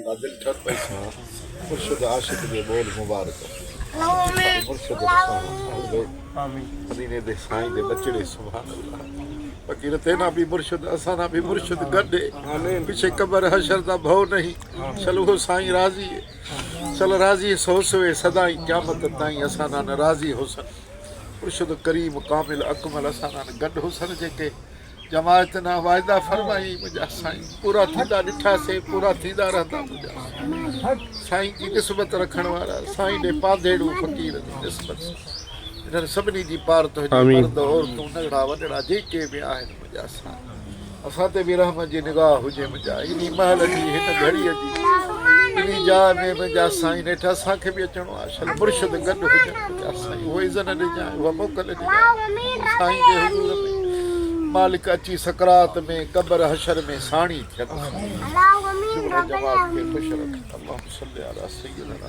दिल ठर पैसा मुर्शिद आशिक दे बोल मुबारक मुर्शिद मदीने दे साईं दे बचड़े सुभान अल्लाह फकीर तेना भी मुर्शिद असाना भी मुर्शिद गड्डे पीछे कब्र हशर दा भौ नहीं चलो हो साईं राजी है चल राजी सोसवे सदाई क़यामत ताईं असाना नाराज़ी हुसन मुर्शिद करीम कामिल अकमल असाना गड हुसन जेके जमायत ना वायदा फरमाई मुझा साईं पूरा थींदा ॾिठा से पूरा थींदा रहंदा मुझा साईं की निस्बत रखण वारा साईं ॾे पाधेड़ू फ़कीर जी निस्बत इन्हनि सभिनी जी पार तो मर्द औरतूं नगड़ा वॾड़ा जेके बि आहिनि मुंहिंजा साईं असां ते बि रहमत जी निगाह हुजे मुंहिंजा इन महल जी हिन घड़ीअ जी इन जाइ में मुंहिंजा साईं नेठि असांखे बि अचिणो आहे छल मुर्शिद गॾु हुजनि मुंहिंजा साईं उहो इज़न ॾिजांइ उहा मोकल ॾिजांइ साईं जे हुज़ूर में मालिक अची सकरात में कब्र हशर में साणी थियनि जमात खे ख़ुशि रख अल्लाह सल्ली अला सय्यदना